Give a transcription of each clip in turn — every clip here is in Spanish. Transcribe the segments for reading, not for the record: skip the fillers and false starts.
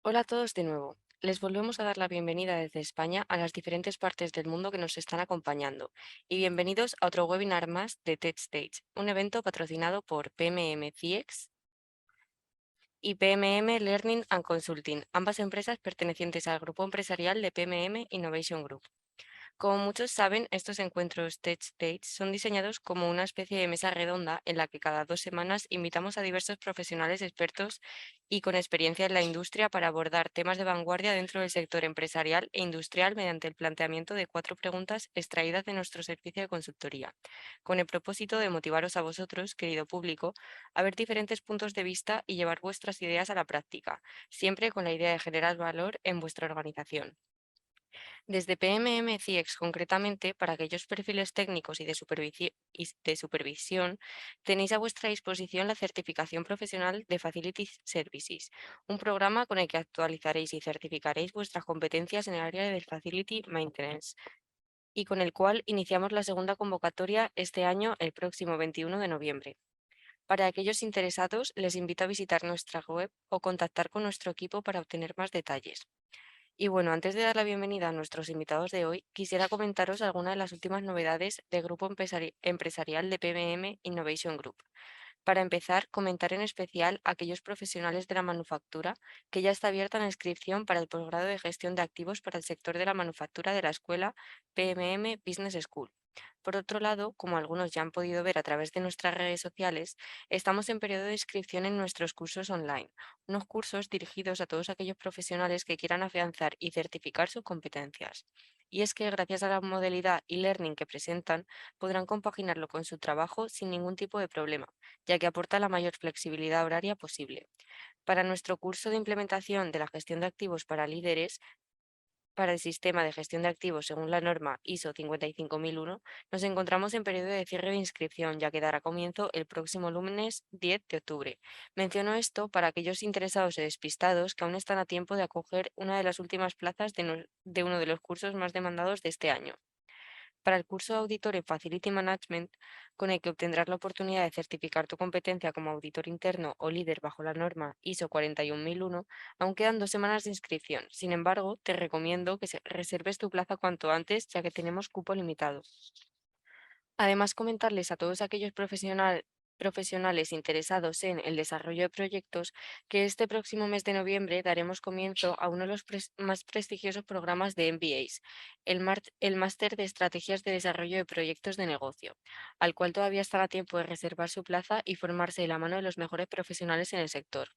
Hola a todos de nuevo. Les volvemos a dar la bienvenida desde España a las diferentes partes del mundo que nos están acompañando y bienvenidos a otro webinar más de TechStage, un evento patrocinado por PMM CX y PMM Learning and Consulting, ambas empresas pertenecientes al grupo empresarial de PMM Innovation Group. Como muchos saben, estos encuentros Tech Dates son diseñados como una especie de mesa redonda en la que cada 2 semanas invitamos a diversos profesionales expertos y con experiencia en la industria para abordar temas de vanguardia dentro del sector empresarial e industrial mediante el planteamiento de 4 preguntas extraídas de nuestro servicio de consultoría, con el propósito de motivaros a vosotros, querido público, a ver diferentes puntos de vista y llevar vuestras ideas a la práctica, siempre con la idea de generar valor en vuestra organización. Desde PMM CX concretamente, para aquellos perfiles técnicos y de supervisión, tenéis a vuestra disposición la certificación profesional de Facility Services, un programa con el que actualizaréis y certificaréis vuestras competencias en el área del Facility Maintenance y con el cual iniciamos la segunda convocatoria este año, el próximo 21 de noviembre. Para aquellos interesados, les invito a visitar nuestra web o contactar con nuestro equipo para obtener más detalles. Y bueno, antes de dar la bienvenida a nuestros invitados de hoy, quisiera comentaros algunas de las últimas novedades del grupo empresarial de PMM Innovation Group. Para empezar, comentar en especial a aquellos profesionales de la manufactura que ya está abierta la inscripción para el posgrado de gestión de activos para el sector de la manufactura de la escuela PMM Business School. Por otro lado, como algunos ya han podido ver a través de nuestras redes sociales, estamos en periodo de inscripción en nuestros cursos online, unos cursos dirigidos a todos aquellos profesionales que quieran afianzar y certificar sus competencias. Y es que gracias a la modalidad e-learning que presentan, podrán compaginarlo con su trabajo sin ningún tipo de problema, ya que aporta la mayor flexibilidad horaria posible. Para nuestro curso de implementación de la gestión de activos para líderes, para el sistema de gestión de activos según la norma ISO 55001, nos encontramos en periodo de cierre de inscripción, ya que dará comienzo el próximo lunes 10 de octubre. Menciono esto para aquellos interesados y despistados que aún están a tiempo de acoger una de las últimas plazas de uno de los cursos más demandados de este año. Para el curso de auditor en Facility Management, con el que obtendrás la oportunidad de certificar tu competencia como auditor interno o líder bajo la norma ISO 41001, aún quedan 2 semanas de inscripción. Sin embargo, te recomiendo que reserves tu plaza cuanto antes, ya que tenemos cupo limitado. Además, comentarles a todos aquellos profesionales interesados en el desarrollo de proyectos que este próximo mes de noviembre daremos comienzo a uno de los más prestigiosos programas de MBAs, el Máster de Estrategias de Desarrollo de Proyectos de Negocio, al cual todavía estará a tiempo de reservar su plaza y formarse de la mano de los mejores profesionales en el sector.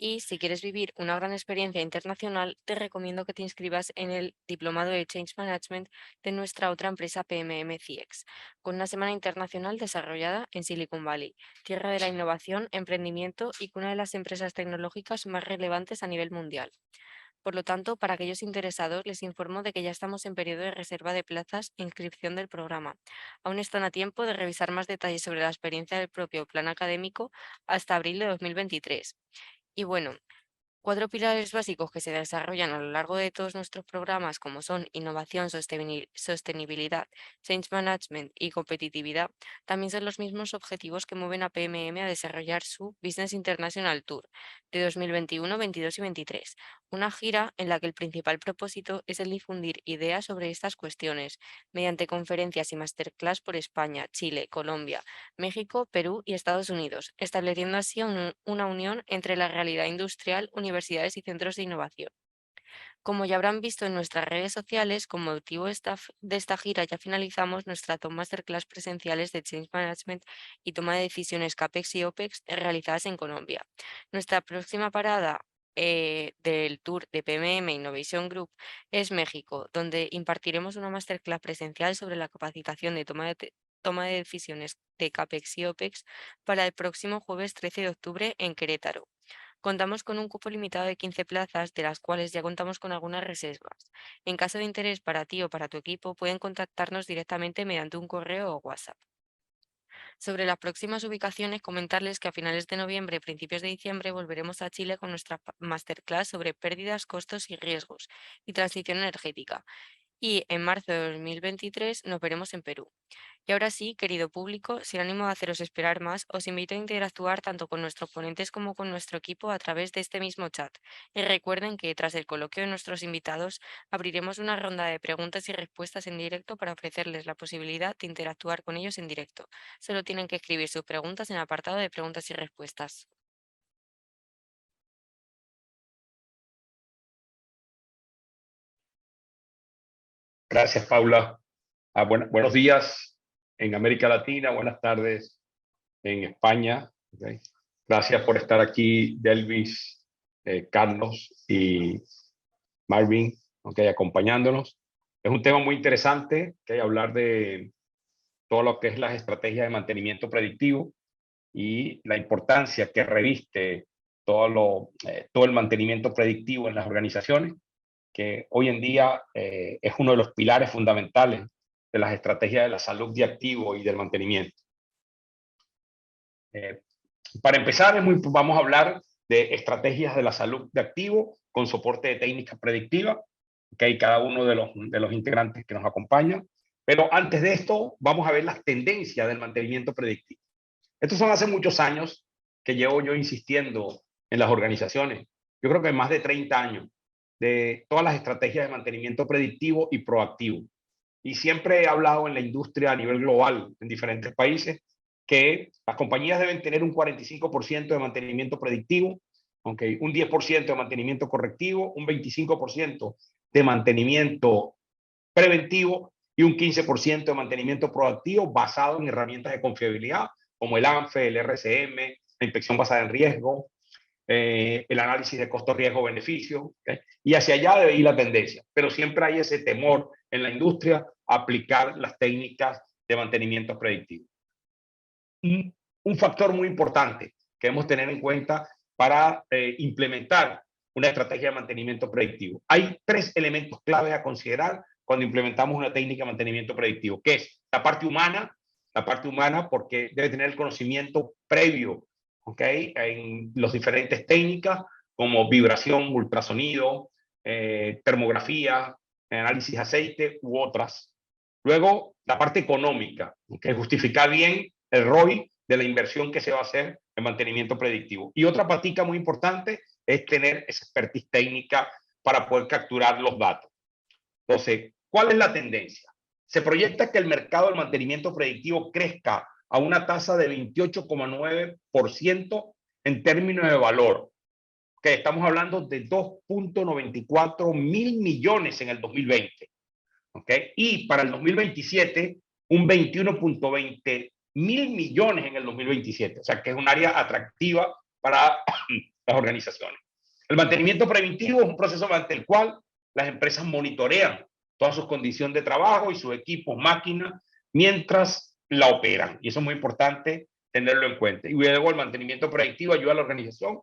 Y si quieres vivir una gran experiencia internacional, te recomiendo que te inscribas en el Diplomado de Change Management de nuestra otra empresa PMM CX, con una semana internacional desarrollada en Silicon Valley, tierra de la innovación, emprendimiento y con una de las empresas tecnológicas más relevantes a nivel mundial. Por lo tanto, para aquellos interesados, les informo de que ya estamos en periodo de reserva de plazas e inscripción del programa. Aún están a tiempo de revisar más detalles sobre la experiencia del propio plan académico hasta abril de 2023. Y bueno, 4 pilares básicos que se desarrollan a lo largo de todos nuestros programas, como son innovación, sostenibilidad, change management y competitividad, también son los mismos objetivos que mueven a PMM a desarrollar su Business International Tour de 2021, 22 y 23, una gira en la que el principal propósito es el difundir ideas sobre estas cuestiones mediante conferencias y masterclass por España, Chile, Colombia, México, Perú y Estados Unidos, estableciendo así una unión entre la realidad industrial, universidades y centros de innovación. Como ya habrán visto en nuestras redes sociales, con motivo de esta gira ya finalizamos nuestras dos masterclass presenciales de Change Management y toma de decisiones CAPEX y OPEX realizadas en Colombia. Nuestra próxima parada del tour de PMM Innovation Group es México, donde impartiremos una masterclass presencial sobre la capacitación de toma de decisiones de CAPEX y OPEX para el próximo jueves 13 de octubre en Querétaro. Contamos con un cupo limitado de 15 plazas, de las cuales ya contamos con algunas reservas. En caso de interés para ti o para tu equipo, pueden contactarnos directamente mediante un correo o WhatsApp. Sobre las próximas ubicaciones, comentarles que a finales de noviembre y principios de diciembre volveremos a Chile con nuestra masterclass sobre pérdidas, costos y riesgos y transición energética. y en marzo de 2023 nos veremos en Perú. Y ahora sí, querido público, sin ánimo de haceros esperar más, os invito a interactuar tanto con nuestros ponentes como con nuestro equipo a través de este mismo chat. Y recuerden que tras el coloquio de nuestros invitados, abriremos una ronda de preguntas y respuestas en directo para ofrecerles la posibilidad de interactuar con ellos en directo. Solo tienen que escribir sus preguntas en el apartado de preguntas y respuestas. Gracias, Paula. Buenos días en América Latina, buenas tardes en España. Okay. Gracias por estar aquí, Delvis, Carlos y Marvin, okay, acompañándonos. Es un tema muy interesante, que hablar de todo lo que es las estrategias de mantenimiento predictivo y la importancia que reviste todo el mantenimiento predictivo en las organizaciones, que hoy en día es uno de los pilares fundamentales de las estrategias de la salud de activo y del mantenimiento. Para empezar, vamos a hablar de estrategias de la salud de activo con soporte de técnicas predictivas, que hay cada uno de los integrantes que nos acompañan. Pero antes de esto, vamos a ver las tendencias del mantenimiento predictivo. Estos son hace muchos años que llevo yo insistiendo en las organizaciones. Yo creo que más de 30 años de todas las estrategias de mantenimiento predictivo y proactivo. Y siempre he hablado en la industria a nivel global, en diferentes países, que las compañías deben tener un 45% de mantenimiento predictivo, okay, un 10% de mantenimiento correctivo, un 25% de mantenimiento preventivo y un 15% de mantenimiento proactivo basado en herramientas de confiabilidad como el ANFE, el RCM, la inspección basada en riesgo, el análisis de costo-riesgo-beneficio, ¿okay? Y hacia allá debe ir la tendencia, pero siempre hay ese temor en la industria a aplicar las técnicas de mantenimiento predictivo. Un factor muy importante que debemos tener en cuenta para implementar una estrategia de mantenimiento predictivo. Hay 3 elementos claves a considerar cuando implementamos una técnica de mantenimiento predictivo, que es la parte humana porque debe tener el conocimiento previo, ¿okay? En las diferentes técnicas como vibración, ultrasonido, termografía, análisis de aceite u otras. Luego, la parte económica, que justificar bien el ROI de la inversión que se va a hacer en mantenimiento predictivo. Y otra patica muy importante es tener esa expertise técnica para poder capturar los datos. Entonces, ¿cuál es la tendencia? Se proyecta que el mercado del mantenimiento predictivo crezca a una tasa de 28,9% en términos de valor, que estamos hablando de 2.94 mil millones en el 2020. ¿Okay? Y para el 2027, un 21.20 mil millones en el 2027. O sea, que es un área atractiva para las organizaciones. El mantenimiento preventivo es un proceso mediante el cual las empresas monitorean todas sus condiciones de trabajo y sus equipos, máquinas, mientras la operan. Y eso es muy importante tenerlo en cuenta. Y luego el mantenimiento predictivo ayuda a la organización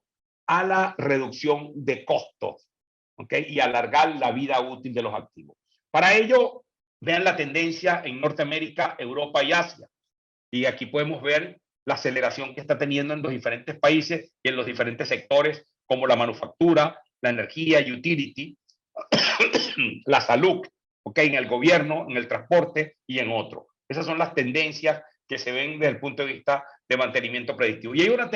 a la reducción de costos, ¿okay? Y alargar la vida útil de los activos. Para ello, vean la tendencia en Norteamérica, Europa y Asia. Y aquí podemos ver la aceleración que está teniendo en los diferentes países y en los diferentes sectores, como la manufactura, la energía, utility, la salud, ¿okay? En el gobierno, en el transporte y en otros. Esas son las tendencias que se ven desde el punto de vista de mantenimiento predictivo. Y hay una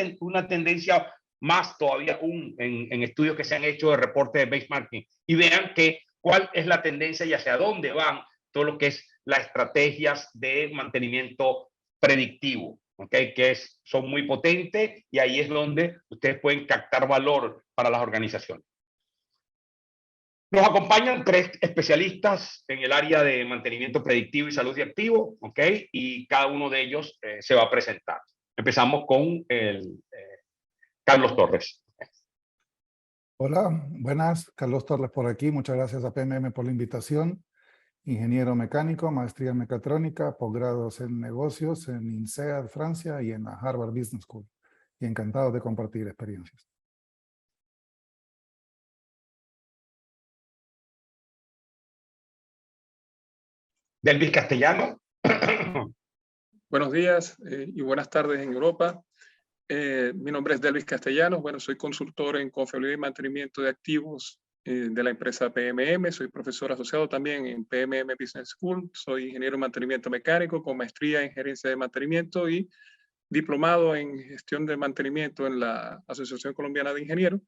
tendencia más todavía en estudios que se han hecho de reporte de benchmarking. Y vean que cuál es la tendencia y hacia dónde van todo lo que es las estrategias de mantenimiento predictivo, ¿okay? Que son muy potentes y ahí es donde ustedes pueden captar valor para las organizaciones. Nos acompañan 3 especialistas en el área de mantenimiento predictivo y salud de activo, ¿ok? Y cada uno de ellos se va a presentar. Empezamos con Carlos Torres. Hola, buenas. Carlos Torres por aquí. Muchas gracias a PMM por la invitación. Ingeniero mecánico, maestría en mecatrónica, posgrados en negocios en INSEAD, Francia y en la Harvard Business School. Y encantado de compartir experiencias. Delvis Castellano. Buenos días y buenas tardes en Europa. Mi nombre es Delvis Castellanos. Bueno, soy consultor en confiabilidad y mantenimiento de activos de la empresa PMM. Soy profesor asociado también en PMM Business School. Soy ingeniero en mantenimiento mecánico con maestría en gerencia de mantenimiento y diplomado en gestión de mantenimiento en la Asociación Colombiana de Ingenieros.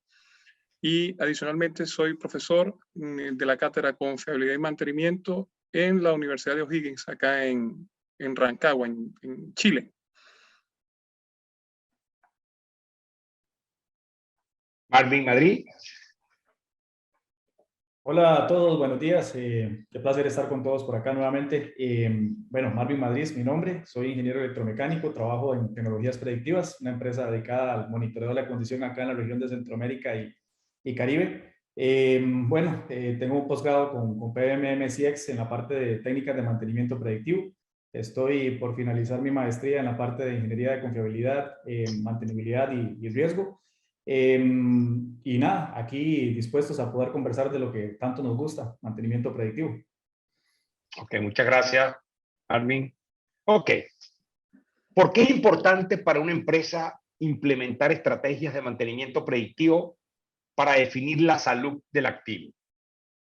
Y adicionalmente soy profesor de la cátedra Confiabilidad y Mantenimiento en la Universidad de O'Higgins, acá en Rancagua, en Chile. Marvin Madrid. Hola a todos, buenos días. Qué placer estar con todos por acá nuevamente. Bueno, Marvin Madrid es mi nombre, soy ingeniero electromecánico, trabajo en tecnologías predictivas, una empresa dedicada al monitoreo de la condición acá en la región de Centroamérica y Caribe. Bueno, tengo un posgrado con PMM-CX en la parte de técnicas de mantenimiento predictivo. Estoy por finalizar mi maestría en la parte de ingeniería de confiabilidad, mantenibilidad y riesgo. Y nada, aquí dispuestos a poder conversar de lo que tanto nos gusta, mantenimiento predictivo. Ok, muchas gracias, Marvin. Ok. ¿Por qué es importante para una empresa implementar estrategias de mantenimiento predictivo para definir la salud del activo?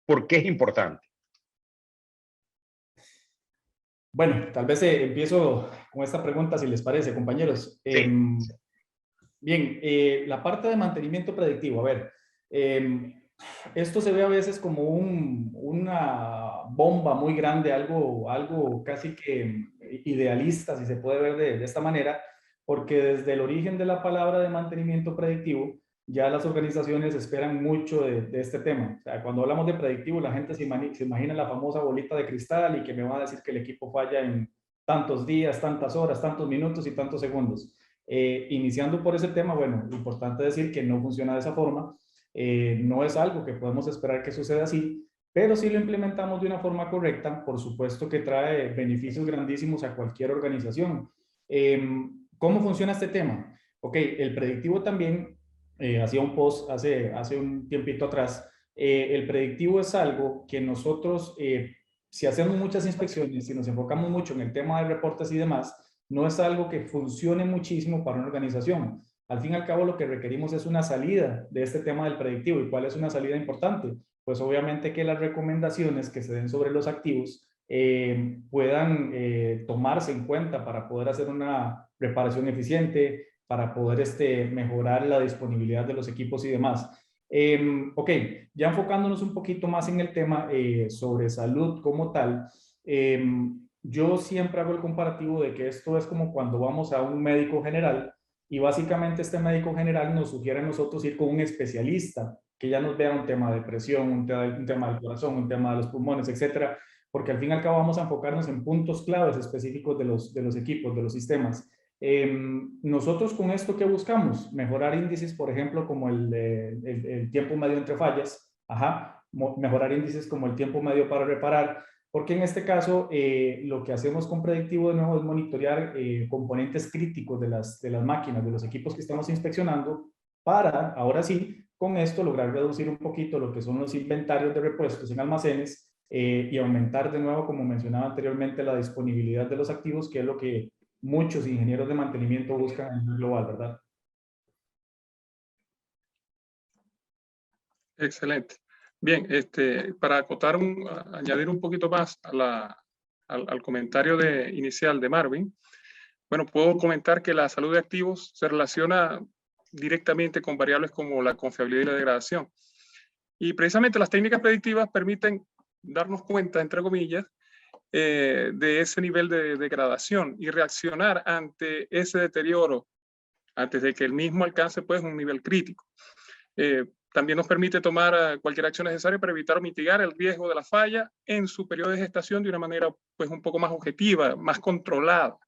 ¿Por qué es importante? Bueno, tal vez empiezo con esta pregunta, si les parece, compañeros. Sí. Bien, la parte de mantenimiento predictivo, a ver, esto se ve a veces como una bomba muy grande, algo casi que idealista, si se puede ver de esta manera, porque desde el origen de la palabra de mantenimiento predictivo, ya las organizaciones esperan mucho de este tema. O sea, cuando hablamos de predictivo, la gente se imagina la famosa bolita de cristal y que me va a decir que el equipo falla en tantos días, tantas horas, tantos minutos y tantos segundos. Iniciando por ese tema, bueno, importante decir que no funciona de esa forma. No es algo que podemos esperar que suceda así, pero si lo implementamos de una forma correcta, por supuesto que trae beneficios grandísimos a cualquier organización. ¿Cómo funciona este tema? Ok, el predictivo también, hacía un post hace un tiempito atrás, el predictivo es algo que nosotros, si hacemos muchas inspecciones, si nos enfocamos mucho en el tema de reportes y demás, no es algo que funcione muchísimo para una organización. Al fin y al cabo, lo que requerimos es una salida de este tema del predictivo. ¿Y cuál es una salida importante? Pues obviamente que las recomendaciones que se den sobre los activos puedan tomarse en cuenta para poder hacer una reparación eficiente, para poder mejorar la disponibilidad de los equipos y demás. Ok, ya enfocándonos un poquito más en el tema sobre salud como tal, yo siempre hago el comparativo de que esto es como cuando vamos a un médico general y básicamente este médico general nos sugiere a nosotros ir con un especialista que ya nos vea un tema de presión, un tema del corazón, un tema de los pulmones, etcétera, porque al fin y al cabo vamos a enfocarnos en puntos claves específicos de los equipos, de los sistemas. Nosotros con esto, ¿qué buscamos? Mejorar índices, por ejemplo, como el tiempo medio entre fallas, mejorar índices como el tiempo medio para reparar, porque en este caso lo que hacemos con predictivo de nuevo es monitorear componentes críticos de las máquinas, de los equipos que estamos inspeccionando, para, ahora sí, con esto lograr reducir un poquito lo que son los inventarios de repuestos en almacenes y aumentar de nuevo, como mencionaba anteriormente, la disponibilidad de los activos, que es lo que muchos ingenieros de mantenimiento buscan a nivel global, ¿verdad? Excelente. Bien, para acotar, añadir un poquito más al comentario inicial de Marvin, bueno, puedo comentar que la salud de activos se relaciona directamente con variables como la confiabilidad y la degradación. Y precisamente las técnicas predictivas permiten darnos cuenta, entre comillas, de ese nivel de degradación y reaccionar ante ese deterioro antes de que el mismo alcance pues un nivel crítico. También nos permite tomar cualquier acción necesaria para evitar o mitigar el riesgo de la falla en su periodo de gestación de una manera pues un poco más objetiva, más controlada.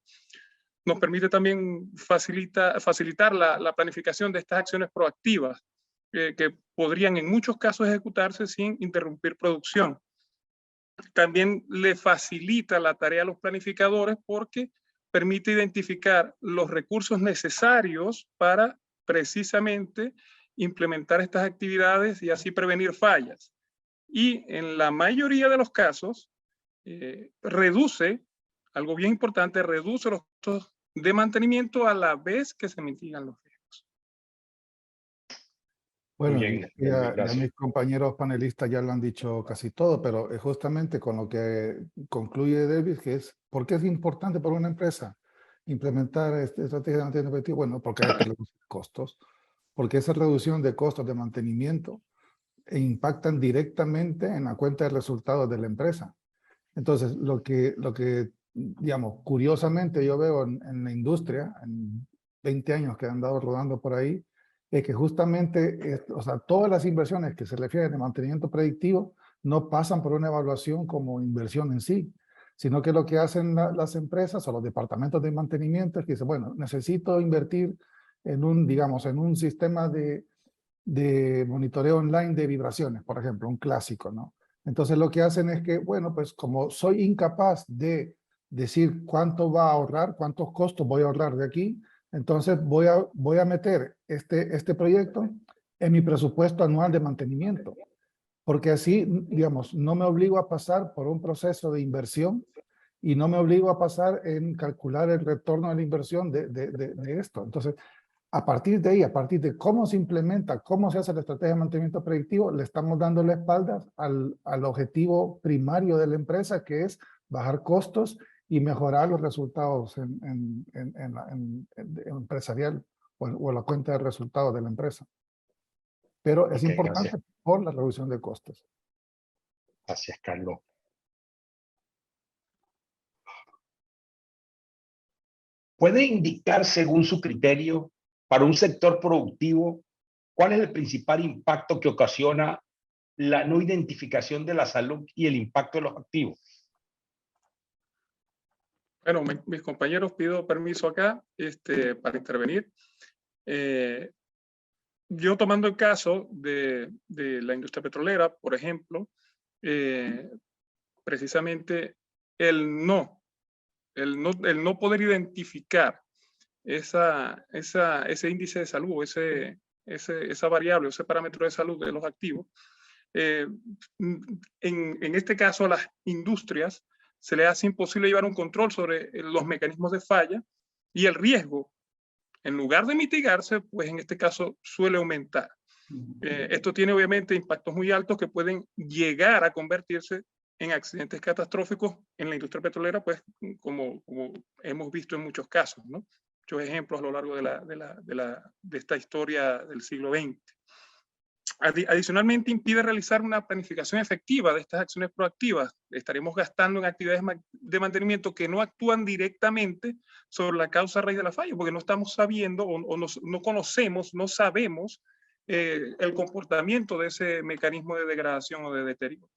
Nos permite también facilitar la planificación de estas acciones proactivas que podrían en muchos casos ejecutarse sin interrumpir producción. También le facilita la tarea a los planificadores porque permite identificar los recursos necesarios para precisamente implementar estas actividades y así prevenir fallas. Y en la mayoría de los casos, reduce, algo bien importante, reduce los costos de mantenimiento a la vez que se mitigan los riesgos. Muy Bueno, bien, ya gracias. mis compañeros panelistas ya lo han dicho casi todo, pero es justamente con lo que concluye David, que es, ¿por qué es importante para una empresa implementar estrategias de mantenimiento preventivo? Bueno, porque hay que reducir costos, porque esa reducción de costos de mantenimiento impactan directamente en la cuenta de resultados de la empresa. Entonces, digamos, curiosamente yo veo en la industria, en 20 años que han andado rodando por ahí, es que justamente, o sea, todas las inversiones que se refieren a mantenimiento predictivo no pasan por una evaluación como inversión en sí, sino que lo que hacen las empresas o los departamentos de mantenimiento es que dicen, bueno, necesito invertir en digamos, en un sistema de monitoreo online de vibraciones, por ejemplo, un clásico, ¿no? Entonces lo que hacen es que, bueno, pues como soy incapaz de decir cuánto va a ahorrar, cuántos costos voy a ahorrar de aquí, entonces voy a meter este proyecto en mi presupuesto anual de mantenimiento, porque así, digamos, no me obligo a pasar por un proceso de inversión y no me obligo a pasar en calcular el retorno de la inversión de esto. Entonces, a partir de ahí, a partir de cómo se implementa, cómo se hace la estrategia de mantenimiento predictivo, le estamos dando la espalda al objetivo primario de la empresa, que es bajar costos y mejorar los resultados empresarial o la cuenta de resultados de la empresa. Pero es Ok, gracias. importante por la reducción de costos. Gracias, Carlos. ¿Puede indicar, según su criterio, para un sector productivo, cuál es el principal impacto que ocasiona la no identificación de la salud y el impacto de los activos? Bueno, mis compañeros, pido permiso acá para intervenir. Yo tomando el caso de la industria petrolera, por ejemplo, precisamente el no poder identificar ese índice de salud, esa variable, ese parámetro de salud de los activos, en este caso a las industrias se le hace imposible llevar un control sobre los mecanismos de falla y el riesgo, en lugar de mitigarse, pues en este caso suele aumentar. Esto tiene obviamente impactos muy altos que pueden llegar a convertirse en accidentes catastróficos en la industria petrolera, pues como hemos visto en muchos casos, ¿no? Muchos ejemplos a lo largo de esta historia del siglo XX. Adicionalmente, impide realizar una planificación efectiva de estas acciones proactivas. Estaremos gastando en actividades de mantenimiento que no actúan directamente sobre la causa raíz de la falla, porque no estamos sabiendo o no conocemos, no sabemos el comportamiento de ese mecanismo de degradación o de deterioro.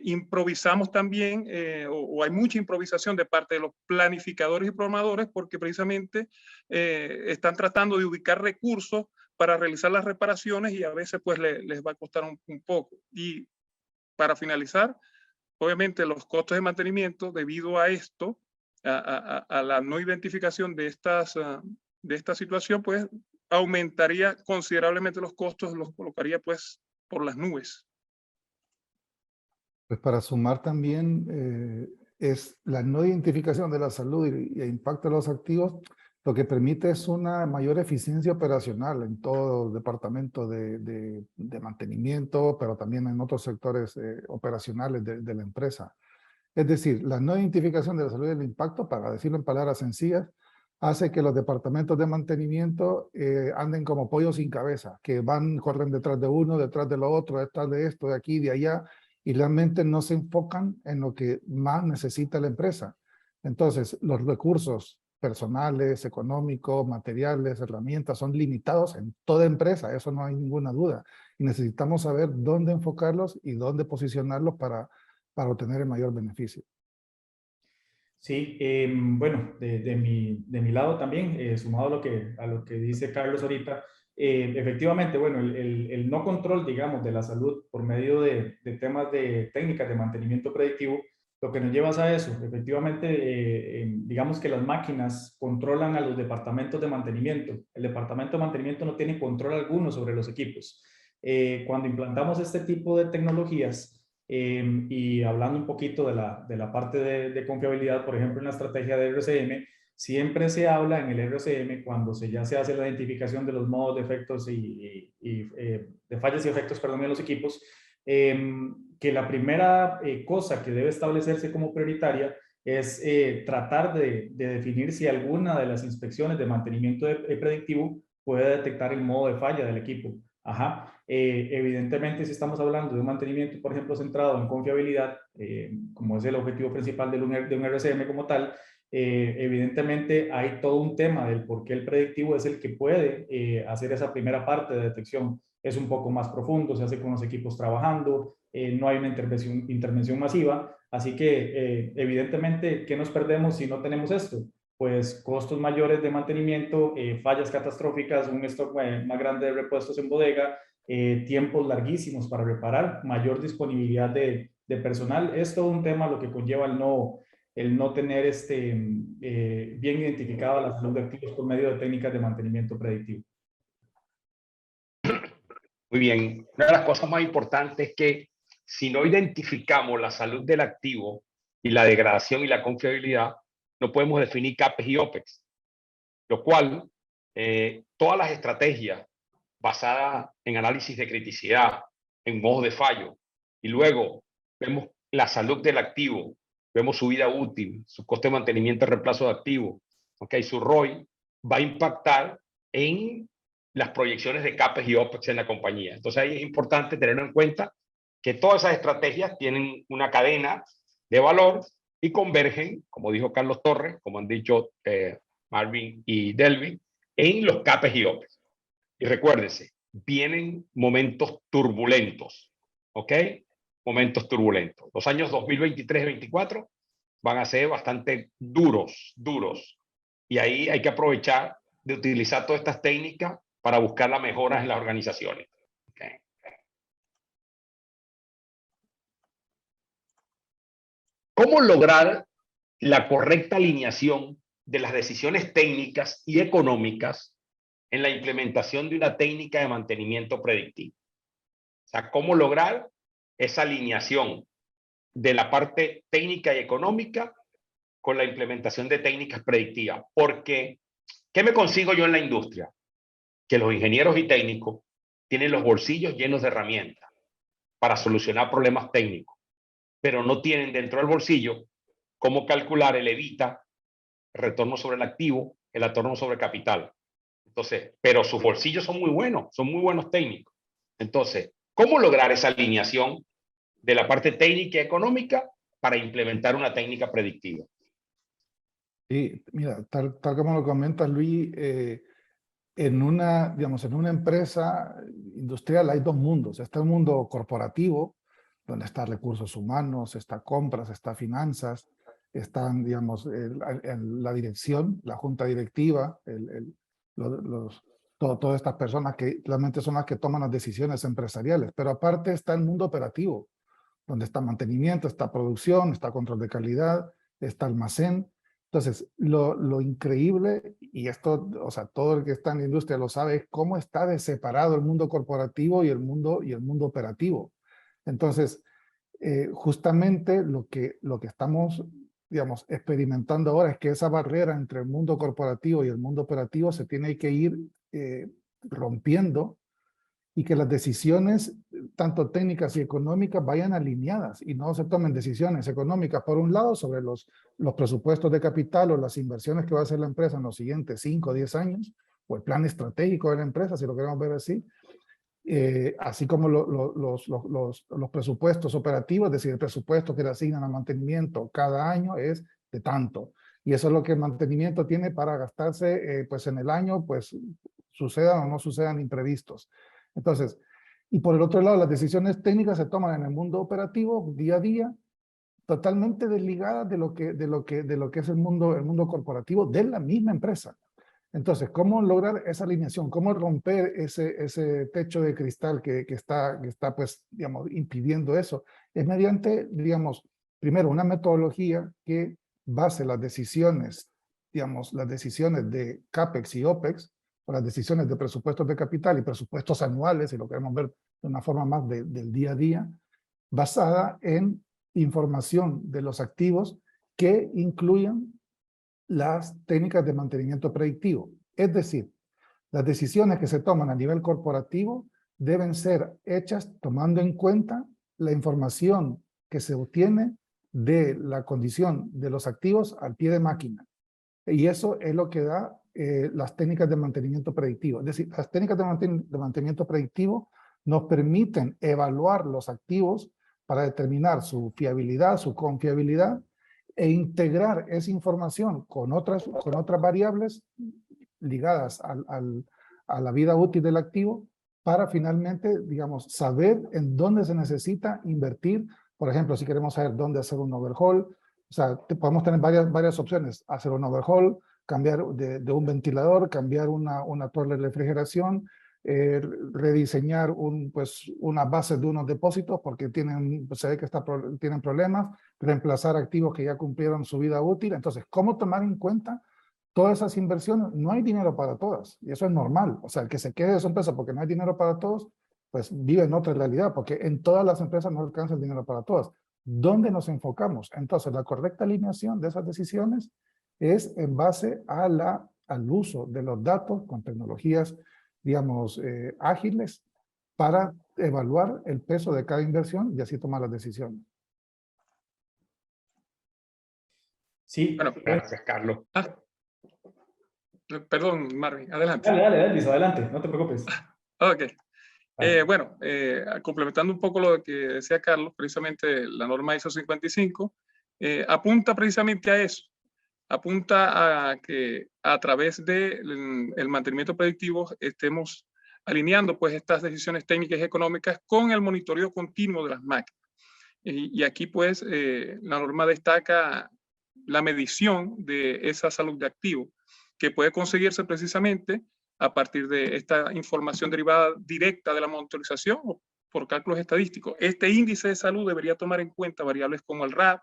Improvisamos también, o hay mucha improvisación de parte de los planificadores y programadores, porque precisamente están tratando de ubicar recursos para realizar las reparaciones y a veces pues les va a costar un poco. Y para finalizar, obviamente los costos de mantenimiento debido a esto, a la no identificación de esta situación, pues aumentaría considerablemente los costos, los colocaría pues por las nubes. Pues para sumar también es la no identificación de la salud y el impacto de los activos, lo que permite es una mayor eficiencia operacional en todo departamento de mantenimiento, pero también en otros sectores operacionales de la empresa. Es decir, la no identificación de la salud y el impacto, para decirlo en palabras sencillas, hace que los departamentos de mantenimiento anden como pollos sin cabeza, que corren detrás de uno, detrás de lo otro, detrás de esto, de aquí, de allá, y realmente no se enfocan en lo que más necesita la empresa. Entonces, los recursos personales, económicos, materiales, herramientas son limitados en toda empresa, eso no hay ninguna duda. Y necesitamos saber dónde enfocarlos y dónde posicionarlos para obtener el mayor beneficio. Sí, bueno, de mi lado también, sumado a lo que dice Carlos ahorita, efectivamente, bueno, el no control, digamos, de la salud por medio de temas de técnicas de mantenimiento predictivo, lo que nos lleva a eso, efectivamente, digamos que las máquinas controlan a los departamentos de mantenimiento. El departamento de mantenimiento no tiene control alguno sobre los equipos. Cuando implantamos este tipo de tecnologías, y hablando un poquito de la parte de confiabilidad, por ejemplo, en la estrategia de RCM, siempre se habla en el RCM cuando ya se hace la identificación de los modos de efectos de fallas y efectos, perdón, en los equipos, que la primera cosa que debe establecerse como prioritaria es tratar de definir si alguna de las inspecciones de mantenimiento predictivo puede detectar el modo de falla del equipo. Ajá. Evidentemente, si estamos hablando de un mantenimiento, por ejemplo, centrado en confiabilidad, como es el objetivo principal de un RCM como tal, evidentemente hay todo un tema del por qué el predictivo es el que puede hacer esa primera parte de detección. Es un poco más profundo, se hace con los equipos trabajando, no hay una intervención masiva, así que evidentemente, ¿qué nos perdemos si no tenemos esto? Pues costos mayores de mantenimiento, fallas catastróficas, un stock más grande de repuestos en bodega, tiempos larguísimos para reparar, mayor disponibilidad de personal. Es todo un tema lo que conlleva el no tener bien identificada la salud de activos por medio de técnicas de mantenimiento predictivo. Muy bien. Una de las cosas más importantes es que si no identificamos la salud del activo y la degradación y la confiabilidad, no podemos definir CAPEX y OPEX, lo cual todas las estrategias basadas en análisis de criticidad, en modos de fallo, y luego vemos la salud del activo, vemos su vida útil, su coste de mantenimiento y reemplazo de activo, okay, su ROI, va a impactar en las proyecciones de CAPEX y OPEX en la compañía. Entonces ahí es importante tener en cuenta que todas esas estrategias tienen una cadena de valor y convergen, como dijo Carlos Torres, como han dicho Marvin y Delvin, en los CAPEX y OPEX. Y recuérdense, vienen momentos turbulentos, ¿ok? Momentos turbulentos. Los años 2023 y 2024 van a ser bastante duros. Y ahí hay que aprovechar de utilizar todas estas técnicas para buscar las mejoras en las organizaciones. ¿Okay? ¿Cómo lograr la correcta alineación de las decisiones técnicas y económicas en la implementación de una técnica de mantenimiento predictivo? O sea, ¿cómo lograr esa alineación de la parte técnica y económica con la implementación de técnicas predictivas? Porque, ¿qué me consigo yo en la industria? Que los ingenieros y técnicos tienen los bolsillos llenos de herramientas para solucionar problemas técnicos, pero no tienen dentro del bolsillo cómo calcular el evita, el retorno sobre el activo, el retorno sobre el capital. Entonces, pero sus bolsillos son muy buenos técnicos. Entonces, ¿cómo lograr esa alineación de la parte técnica y económica para implementar una técnica predictiva? Y mira, tal como lo comentas, Luis, en una empresa industrial hay dos mundos. Está el mundo corporativo, donde está recursos humanos, está compras, está finanzas, están, digamos, la dirección, la junta directiva, todas estas personas que realmente son las que toman las decisiones empresariales. Pero aparte está el mundo operativo, donde está mantenimiento, está producción, está control de calidad, está almacén. Entonces, lo increíble, y esto, o sea, todo el que está en la industria lo sabe, es cómo está separado el mundo corporativo y el mundo operativo. Entonces, justamente lo que estamos, digamos, experimentando ahora es que esa barrera entre el mundo corporativo y el mundo operativo se tiene que ir rompiendo, y que las decisiones, tanto técnicas y económicas, vayan alineadas y no se tomen decisiones económicas, por un lado, sobre los presupuestos de capital o las inversiones que va a hacer la empresa en los siguientes 5 o 10 años, o el plan estratégico de la empresa, si lo queremos ver así, así como los presupuestos operativos, es decir, el presupuesto que le asignan a mantenimiento cada año es de tanto. Y eso es lo que el mantenimiento tiene para gastarse pues en el año, pues sucedan o no sucedan imprevistos. Entonces, y por el otro lado, las decisiones técnicas se toman en el mundo operativo, día a día, totalmente desligadas de lo que es el mundo corporativo de la misma empresa. Entonces, ¿cómo lograr esa alineación? ¿Cómo romper ese techo de cristal que está pues, digamos, impidiendo eso? Es mediante, digamos, primero, una metodología que base las decisiones, digamos, las decisiones de CAPEX y OPEX, o las decisiones de presupuestos de capital y presupuestos anuales, si lo queremos ver de una forma más del día a día, basada en información de los activos que incluyan las técnicas de mantenimiento predictivo. Es decir, las decisiones que se toman a nivel corporativo deben ser hechas tomando en cuenta la información que se obtiene de la condición de los activos al pie de máquina. Y eso es lo que da las técnicas de mantenimiento predictivo. Es decir, las técnicas de mantenimiento predictivo nos permiten evaluar los activos para determinar su fiabilidad, su confiabilidad, e integrar esa información con otras variables ligadas a la vida útil del activo para finalmente, digamos, saber en dónde se necesita invertir. Por ejemplo, si queremos saber dónde hacer un overhaul, o sea, podemos tener varias opciones: hacer un overhaul, cambiar de un ventilador, cambiar una torre de refrigeración, rediseñar una base de unos depósitos porque se ve que tienen problemas, reemplazar activos que ya cumplieron su vida útil. Entonces, ¿cómo tomar en cuenta todas esas inversiones? No hay dinero para todas, y eso es normal. O sea, el que se quede de su empresa porque no hay dinero para todos, pues vive en otra realidad, porque en todas las empresas no alcanza el dinero para todas. ¿Dónde nos enfocamos? Entonces, la correcta alineación de esas decisiones es en base al uso de los datos con tecnologías, digamos, ágiles, para evaluar el peso de cada inversión y así tomar las decisiones. Sí. Bueno, Gracias, Carlos. Perdón, Marvin, adelante. Dale, Liz, adelante, no te preocupes. Ok. Bueno, complementando un poco lo que decía Carlos, precisamente la norma ISO 55 apunta precisamente a eso. Apunta a que a través del mantenimiento predictivo estemos alineando pues estas decisiones técnicas y económicas con el monitoreo continuo de las máquinas. Y aquí pues la norma destaca la medición de esa salud de activo, que puede conseguirse precisamente a partir de esta información derivada directa de la monitorización o por cálculos estadísticos. Este índice de salud debería tomar en cuenta variables como el RAP,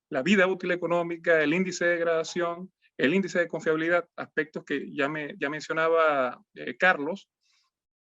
la vida útil económica, el índice de degradación, el índice de confiabilidad, aspectos que ya mencionaba Carlos,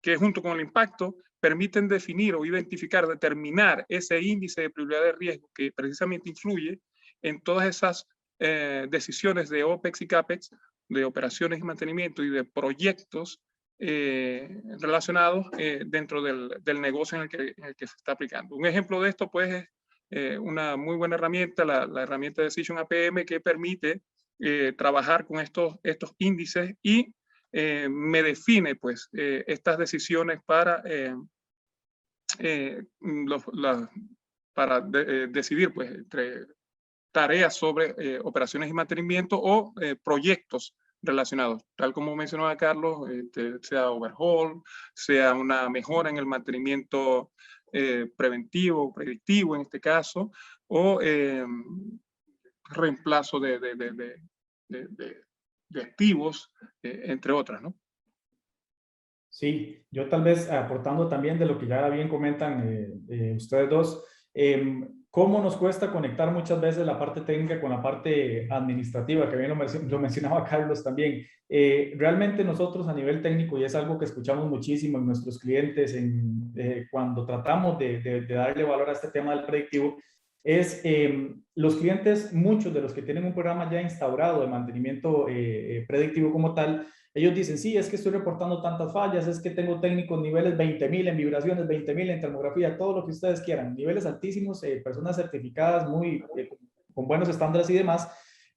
que junto con el impacto permiten definir o identificar, determinar ese índice de prioridad de riesgo que precisamente influye en todas esas decisiones de OPEX y CAPEX, de operaciones y mantenimiento y de proyectos relacionados dentro del negocio en el que se está aplicando. Un ejemplo de esto pues es una muy buena herramienta, la herramienta Decision APM, que permite trabajar con estos índices y me define pues estas decisiones para decidir pues entre tareas sobre operaciones y mantenimiento o proyectos relacionados, tal como mencionaba Carlos, sea overhaul, sea una mejora en el mantenimiento preventivo, predictivo en este caso, o reemplazo de activos, entre otras, ¿no? Sí, yo tal vez aportando también de lo que ya bien comentan ustedes dos, cómo nos cuesta conectar muchas veces la parte técnica con la parte administrativa, que bien lo mencionaba Carlos también. Realmente nosotros a nivel técnico, y es algo que escuchamos muchísimo en nuestros clientes cuando tratamos de darle valor a este tema del predictivo, es los clientes, muchos de los que tienen un programa ya instaurado de mantenimiento predictivo como tal, ellos dicen, sí, es que estoy reportando tantas fallas, es que tengo técnicos niveles 20.000 en vibraciones, 20.000 en termografía, todo lo que ustedes quieran, niveles altísimos, personas certificadas con buenos estándares y demás,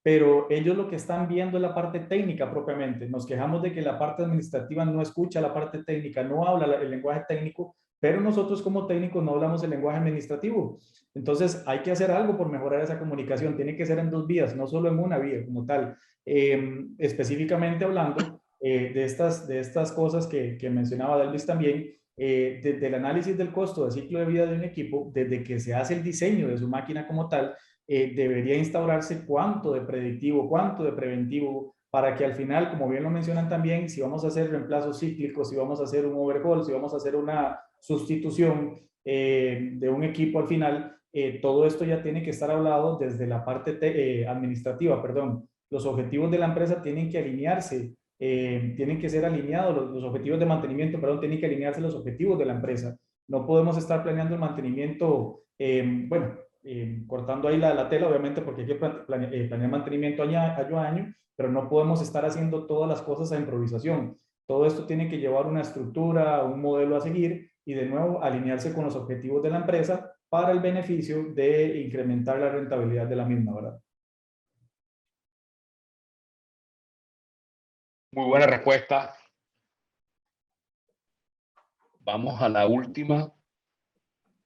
pero ellos lo que están viendo es la parte técnica propiamente. Nos quejamos de que la parte administrativa no escucha la parte técnica, no habla el lenguaje técnico, pero nosotros como técnicos no hablamos el lenguaje administrativo. Entonces hay que hacer algo por mejorar esa comunicación, tiene que ser en dos vías, no solo en una vía como tal. Específicamente hablando, de estas cosas que mencionaba Delvis también, desde el análisis del costo de ciclo de vida de un equipo, desde que se hace el diseño de su máquina como tal, debería instaurarse cuánto de predictivo, cuánto de preventivo, para que al final, como bien lo mencionan también, si vamos a hacer reemplazos cíclicos, si vamos a hacer un overhaul, si vamos a hacer una sustitución de un equipo al final, todo esto ya tiene que estar hablado desde la parte administrativa, perdón. Los objetivos de la empresa tienen que alinearse, tienen que ser alineados, los objetivos de mantenimiento, perdón, tienen que alinearse los objetivos de la empresa. No podemos estar planeando el mantenimiento, bueno, cortando ahí la tela, obviamente, porque hay que planear mantenimiento año a año, pero no podemos estar haciendo todas las cosas a improvisación. Todo esto tiene que llevar una estructura, un modelo a seguir y de nuevo alinearse con los objetivos de la empresa para el beneficio de incrementar la rentabilidad de la misma, ¿verdad? Muy buena respuesta. Vamos a la última.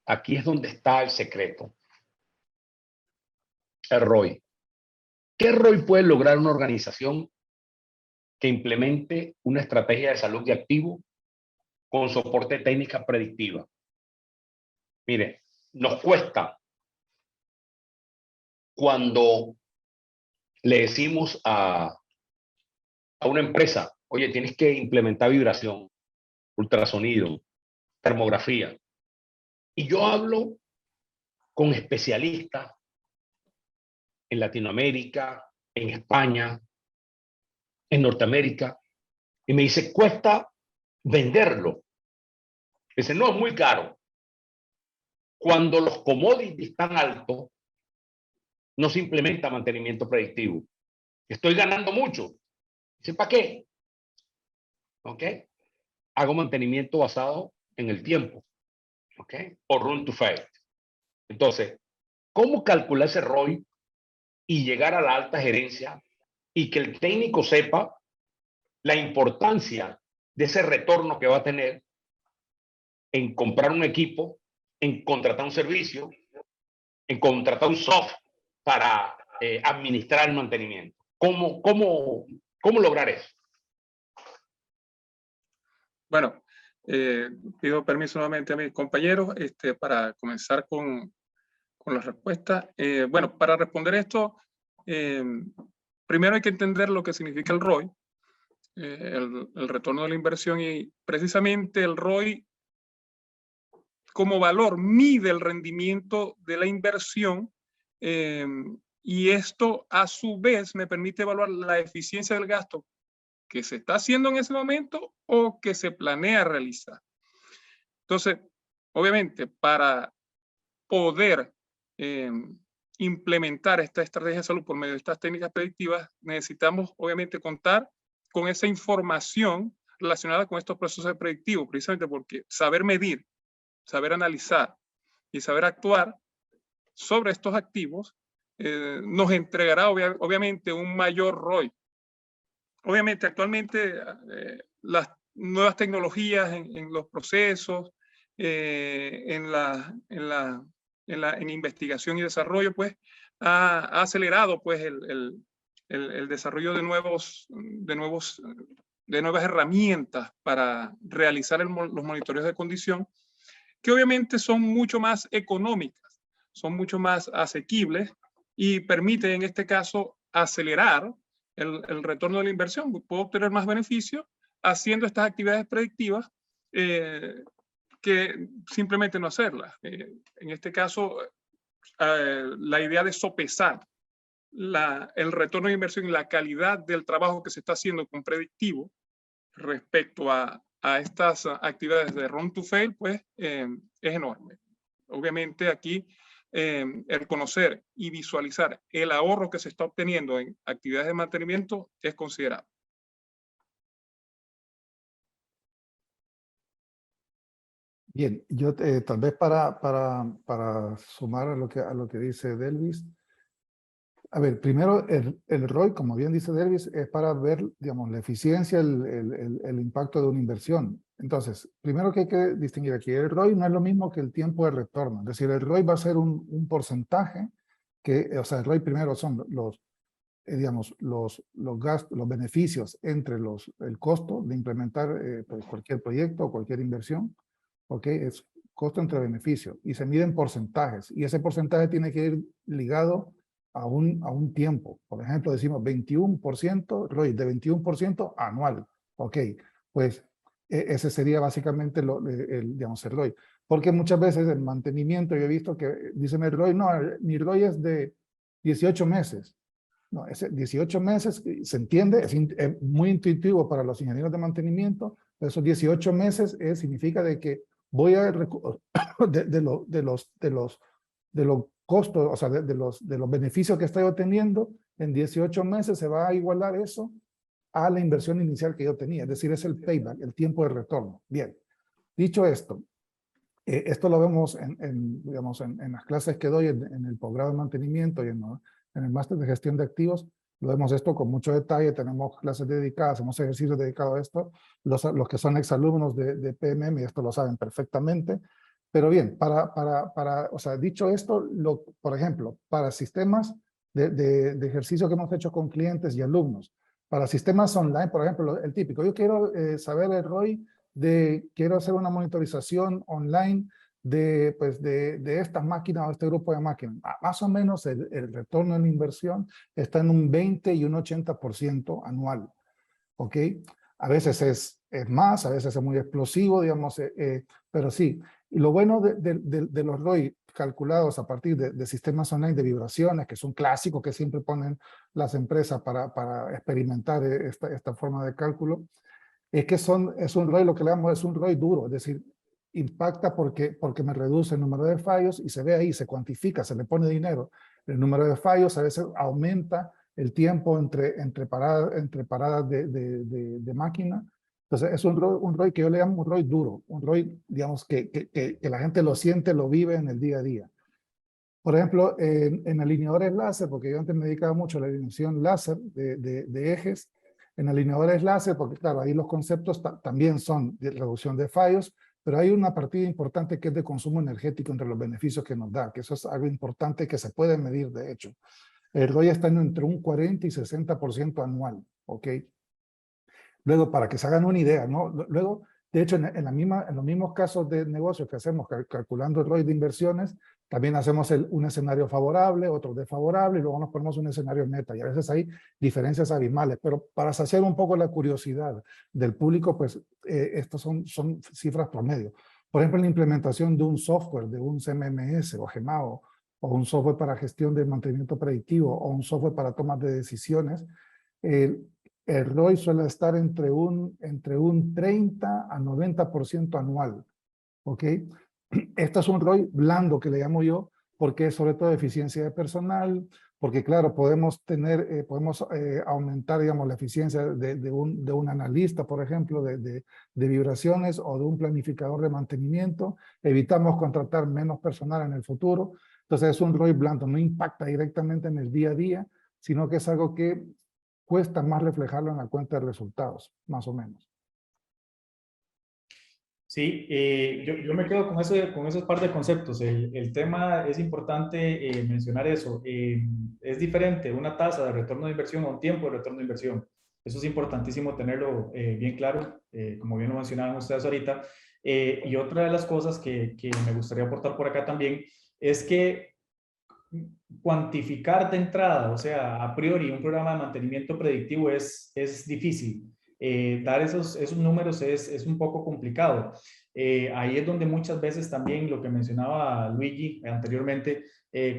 Aquí es donde está el secreto. El ROI. ¿Qué ROI puede lograr una organización que implemente una estrategia de salud de activo con soporte de técnica predictiva? Mire, nos cuesta cuando le decimos a una empresa, oye, tienes que implementar vibración, ultrasonido, termografía. Y yo hablo con especialistas en Latinoamérica, en España, en Norteamérica, y me dice, cuesta venderlo. Dice, no, es muy caro. Cuando los commodities están altos, no se implementa mantenimiento predictivo. Estoy ganando mucho. Dice, ¿para qué? ¿Ok? Hago mantenimiento basado en el tiempo. ¿Ok? O run to fail. Entonces, ¿cómo calcular ese ROI y llegar a la alta gerencia y que el técnico sepa la importancia de ese retorno que va a tener en comprar un equipo, en contratar un servicio, en contratar un software para administrar el mantenimiento? ¿Cómo lograr eso? Bueno, pido permiso nuevamente a mis compañeros para comenzar con la respuesta. Bueno, para responder esto, primero hay que entender lo que significa el ROI, el retorno de la inversión, y precisamente el ROI como valor mide el rendimiento de la inversión, y esto a su vez me permite evaluar la eficiencia del gasto que se está haciendo en ese momento o que se planea realizar. Entonces, obviamente, para poder implementar esta estrategia de salud por medio de estas técnicas predictivas, necesitamos obviamente contar con esa información relacionada con estos procesos predictivos, precisamente porque saber medir, saber analizar y saber actuar sobre estos activos nos entregará obviamente un mayor ROI. Obviamente, actualmente las nuevas tecnologías en los procesos, en investigación y desarrollo, pues, ha acelerado pues, el desarrollo de nuevas herramientas para realizar los monitoreos de condición, que obviamente son mucho más económicas, son mucho más asequibles y permiten en este caso acelerar el retorno de la inversión. Puedo obtener más beneficios haciendo estas actividades predictivas que simplemente no hacerlas. En este caso, la idea de sopesar el retorno de inversión y la calidad del trabajo que se está haciendo con predictivo respecto a estas actividades de run to fail, pues es enorme. Obviamente aquí el conocer y visualizar el ahorro que se está obteniendo en actividades de mantenimiento es considerable. Bien, yo tal vez para sumar a lo que dice Delvis. A ver, primero el ROI, como bien dice Delvis, es para ver, digamos, la eficiencia, el impacto de una inversión. Entonces, primero que hay que distinguir aquí, el ROI no es lo mismo que el tiempo de retorno. Es decir, el ROI va a ser un porcentaje que, o sea, el ROI primero son digamos, los gastos, los beneficios entre el costo de implementar pues cualquier proyecto o cualquier inversión, ¿ok? Es costo entre beneficio y se mide en porcentajes y ese porcentaje tiene que ir ligado a un tiempo. Por ejemplo, decimos 21% ROI, de 21% anual. Ok, pues ese sería básicamente digamos, el ROI. Porque muchas veces el mantenimiento, yo he visto que dicen el ROI, no, mi ROI es de 18 meses. No, ese 18 meses se entiende, es muy intuitivo para los ingenieros de mantenimiento. Esos 18 meses significa de que voy a de los de los costos, o sea, de los beneficios que estoy obteniendo, en 18 meses se va a igualar eso a la inversión inicial que yo tenía. Es decir, es el payback, el tiempo de retorno. Bien, dicho esto, esto lo vemos digamos, en las clases que doy en el posgrado de mantenimiento y en el máster de gestión de activos. Lo vemos esto con mucho detalle, tenemos clases dedicadas, hacemos ejercicios dedicados a esto. Los que son exalumnos de PMM, esto lo saben perfectamente. Pero bien, o sea, dicho esto, por ejemplo, para sistemas de ejercicio que hemos hecho con clientes y alumnos, para sistemas online, por ejemplo, el típico, yo quiero saber el ROI quiero hacer una monitorización online pues de estas máquinas o este grupo de máquinas. Más o menos el retorno en inversión está en un 20 y un 80% anual. ¿Ok? A veces es más, a veces es muy explosivo, digamos, pero sí. Y lo bueno de los ROI calculados a partir de sistemas online de vibraciones, que son clásicos que siempre ponen las empresas para experimentar esta forma de cálculo, es que es un ROI, lo que le llamamos es un ROI duro, es decir, impacta porque me reduce el número de fallos y se ve ahí, se cuantifica, se le pone dinero. El número de fallos a veces aumenta el tiempo entre paradas de máquina. Entonces es un ROI que yo le llamo un ROI duro, un ROI, digamos, que la gente lo siente, lo vive en el día a día. Por ejemplo, en alineadores láser, porque yo antes me dedicaba mucho a la alineación láser de ejes, en alineadores láser, porque claro, ahí los conceptos también son de reducción de fallos, pero hay una partida importante que es de consumo energético entre los beneficios que nos da, que eso es algo importante que se puede medir de hecho. El ROI está entre un 40 y 60% anual, ¿ok? Luego, para que se hagan una idea, ¿no? Luego, de hecho, en los mismos casos de negocios que hacemos calculando el ROI de inversiones, también hacemos un escenario favorable, otro desfavorable, y luego nos ponemos un escenario meta. Y a veces hay diferencias abismales, pero para saciar un poco la curiosidad del público, pues estos son cifras promedio. Por ejemplo, la implementación de un software, de un CMMS o GEMAO, o un software para gestión de mantenimiento predictivo, o un software para tomas de decisiones, el ROI suele estar entre un 30 a 90% anual, ¿ok? Esto es un ROI blando que le llamo yo, porque es sobre todo eficiencia de personal, porque claro, podemos aumentar, digamos, la eficiencia de un analista, por ejemplo, de vibraciones o de un planificador de mantenimiento, evitamos contratar menos personal en el futuro, entonces es un ROI blando, no impacta directamente en el día a día, sino que es algo que cuesta más reflejarlo en la cuenta de resultados, más o menos. Sí, yo me quedo con esos par de conceptos. El tema es importante mencionar eso. Es diferente una tasa de retorno de inversión a un tiempo de retorno de inversión. Eso es importantísimo tenerlo bien claro, como bien lo mencionaban ustedes ahorita. Y otra de las cosas que me gustaría aportar por acá también es que cuantificar de entrada, o sea, a priori, un programa de mantenimiento predictivo es difícil. Dar esos números es un poco complicado. Ahí es donde muchas veces también lo que mencionaba Luigi anteriormente,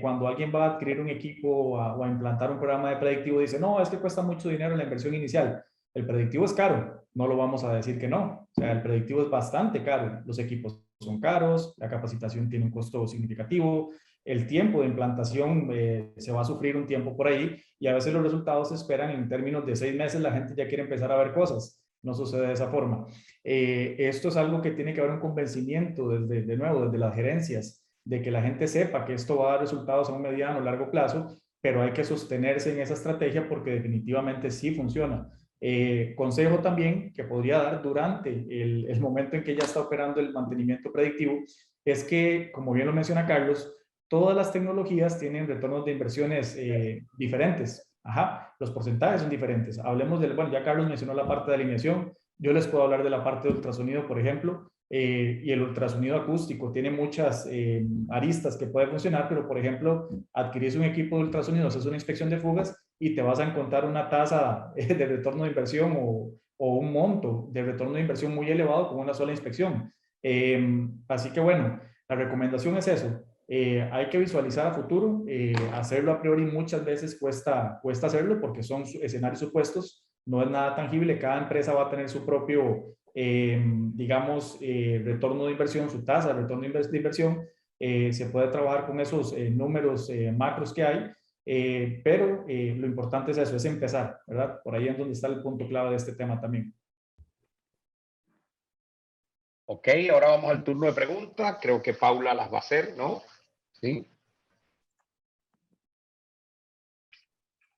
cuando alguien va a adquirir un equipo o a implantar un programa de predictivo, dice, no, es que cuesta mucho dinero la inversión inicial. El predictivo es caro, no lo vamos a decir que no. O sea, el predictivo es bastante caro. Los equipos son caros, la capacitación tiene un costo significativo, el tiempo de implantación se va a sufrir un tiempo por ahí y a veces los resultados se esperan en términos de 6 meses, la gente ya quiere empezar a ver cosas. No sucede de esa forma. Esto es algo que tiene que haber un convencimiento de nuevo, desde las gerencias, de que la gente sepa que esto va a dar resultados a un mediano o largo plazo, pero hay que sostenerse en esa estrategia porque definitivamente sí funciona. Consejo también que podría dar durante el momento en que ya está operando el mantenimiento predictivo es que, como bien lo menciona Carlos, todas las tecnologías tienen retornos de inversiones diferentes. Ajá, los porcentajes son diferentes. Hablemos del, bueno, ya Carlos mencionó la parte de alineación, yo les puedo hablar de la parte de ultrasonido, por ejemplo, y el ultrasonido acústico tiene muchas aristas que puede funcionar, pero por ejemplo, adquirís un equipo de ultrasonido, haces una inspección de fugas y te vas a encontrar una tasa de retorno de inversión o un monto de retorno de inversión muy elevado con una sola inspección. Así que bueno, la recomendación es eso. Hay que visualizar a futuro, hacerlo a priori muchas veces cuesta hacerlo porque son escenarios supuestos, no es nada tangible, cada empresa va a tener su propio, digamos, retorno de inversión, su tasa de retorno de inversión, se puede trabajar con esos números macros que hay, pero lo importante es eso, es empezar, ¿verdad? Por ahí es donde está el punto clave de este tema también. Ok, ahora vamos al turno de preguntas. Creo que Paula las va a hacer, ¿no? Sí.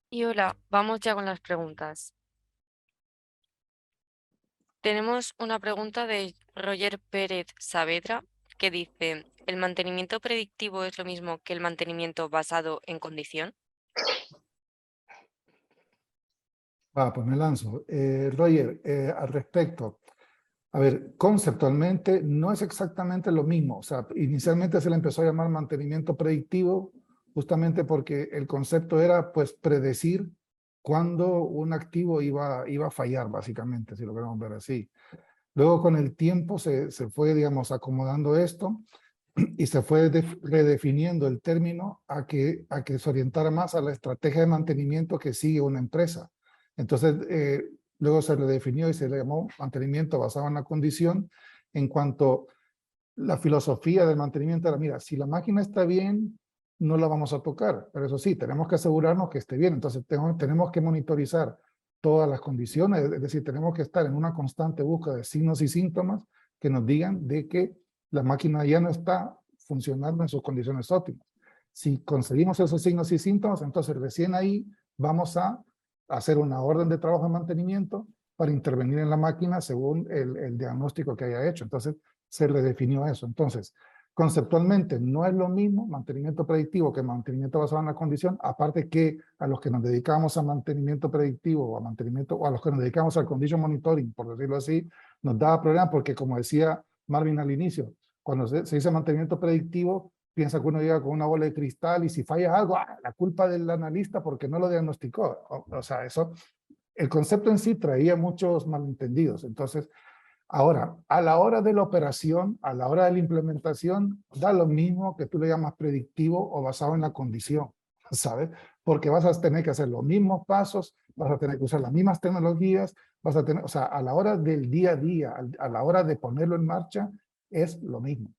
Y hola, vamos ya con las preguntas. Tenemos una pregunta de Roger Pérez Saavedra que dice, ¿el mantenimiento predictivo es lo mismo que el mantenimiento basado en condición? Pues me lanzo. Roger, al respecto, a ver, conceptualmente no es exactamente lo mismo. O sea, inicialmente se le empezó a llamar mantenimiento predictivo justamente porque el concepto era pues predecir cuándo un activo iba a fallar, básicamente, si lo queremos ver así. Luego con el tiempo se fue, digamos, acomodando esto y se fue redefiniendo el término a que se orientara más a la estrategia de mantenimiento que sigue una empresa. Entonces, luego se redefinió y se le llamó mantenimiento basado en la condición, en cuanto la filosofía del mantenimiento era, mira, si la máquina está bien, no la vamos a tocar, pero eso sí, tenemos que asegurarnos que esté bien, entonces tenemos que monitorizar todas las condiciones, es decir, tenemos que estar en una constante búsqueda de signos y síntomas que nos digan de que la máquina ya no está funcionando en sus condiciones óptimas. Si conseguimos esos signos y síntomas, entonces recién ahí vamos a hacer una orden de trabajo de mantenimiento para intervenir en la máquina según el diagnóstico que haya hecho. Entonces, se redefinió eso. Entonces, conceptualmente no es lo mismo mantenimiento predictivo que mantenimiento basado en la condición, aparte que a los que nos dedicamos a mantenimiento predictivo o a mantenimiento, o a los que nos dedicamos al condition monitoring, por decirlo así, nos da problemas porque, como decía Marvin al inicio, cuando se dice mantenimiento predictivo, piensa que uno llega con una bola de cristal y si falla algo, la culpa del analista porque no lo diagnosticó. O sea, eso, el concepto en sí traía muchos malentendidos. Entonces, ahora, a la hora de la operación, a la hora de la implementación, da lo mismo que tú le llamas predictivo o basado en la condición, ¿sabes? Porque vas a tener que hacer los mismos pasos, vas a tener que usar las mismas tecnologías, vas a tener, o sea, a la hora del día a día, a la hora de ponerlo en marcha, es lo mismo.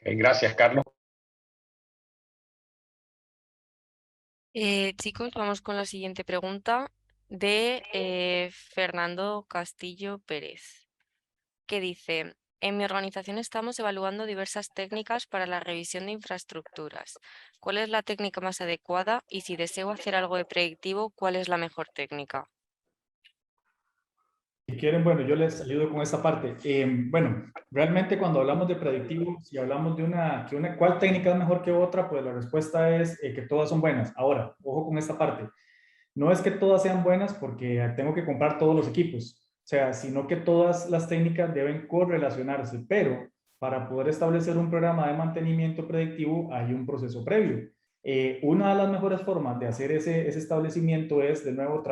Okay, gracias, Carlos. Chicos, vamos con la siguiente pregunta de Fernando Castillo Pérez, que dice, en mi organización estamos evaluando diversas técnicas para la revisión de infraestructuras. ¿Cuál es la técnica más adecuada? Y si deseo hacer algo de predictivo, ¿cuál es la mejor técnica? Si quieren, bueno, yo les ayudo con esta parte. Bueno, realmente cuando hablamos de predictivo, si hablamos de ¿cuál técnica es mejor que otra? Pues la respuesta es que todas son buenas. Ahora, ojo con esta parte. No es que todas sean buenas porque tengo que comprar todos los equipos, o sea, sino que todas las técnicas deben correlacionarse, pero para poder establecer un programa de mantenimiento predictivo hay un proceso previo. Una de las mejores formas de hacer ese establecimiento es, de nuevo,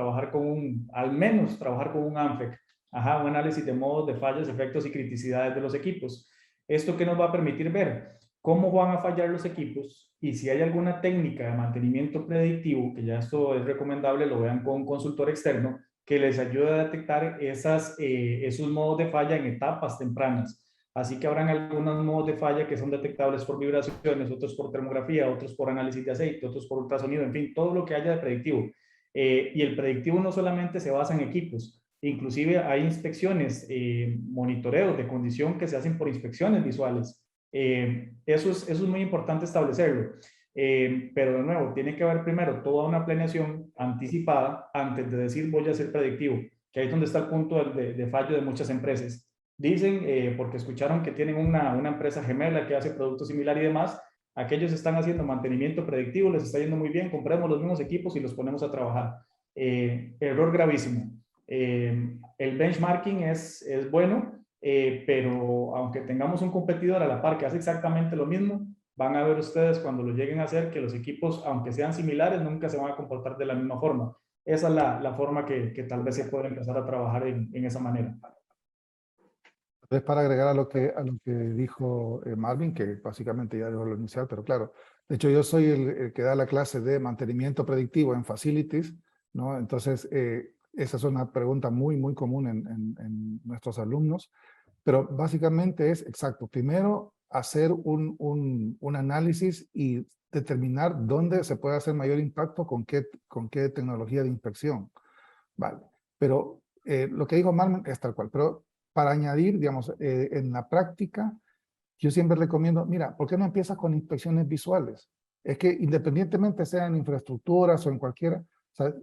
al menos trabajar con un ANFEC, un análisis de modos de fallas, efectos y criticidades de los equipos. ¿Esto qué nos va a permitir ver? Cómo van a fallar los equipos y si hay alguna técnica de mantenimiento predictivo, que ya esto es recomendable, lo vean con un consultor externo, que les ayude a detectar esos modos de falla en etapas tempranas. Así que habrán algunos modos de falla que son detectables por vibraciones, otros por termografía, otros por análisis de aceite, otros por ultrasonido, en fin, todo lo que haya de predictivo. Y el predictivo no solamente se basa en equipos, inclusive hay inspecciones, monitoreos de condición que se hacen por inspecciones visuales. Eso es muy importante establecerlo. Pero de nuevo, tiene que haber primero toda una planeación anticipada antes de decir voy a ser predictivo, que ahí es donde está el punto de fallo de muchas empresas. Dicen, porque escucharon que tienen una empresa gemela que hace productos similares y demás, aquellos están haciendo mantenimiento predictivo, les está yendo muy bien, compremos los mismos equipos y los ponemos a trabajar. Error gravísimo. El benchmarking es bueno, pero aunque tengamos un competidor a la par que hace exactamente lo mismo, van a ver ustedes cuando lo lleguen a hacer que los equipos, aunque sean similares, nunca se van a comportar de la misma forma. Esa es la forma que tal vez se puede empezar a trabajar en esa manera. Entonces, para agregar a lo que dijo Marvin, que básicamente ya dijo lo inicial, pero claro, de hecho yo soy el que da la clase de mantenimiento predictivo en Facilities, ¿no? Entonces, esa es una pregunta muy común en nuestros alumnos. Pero básicamente es, exacto, primero hacer un análisis y determinar dónde se puede hacer mayor impacto con qué tecnología de inspección. Vale, pero lo que dijo Marmen es tal cual. Pero para añadir, digamos, en la práctica, yo siempre recomiendo, mira, ¿por qué no empiezas con inspecciones visuales? Es que independientemente sea en infraestructuras o en cualquiera, o sea,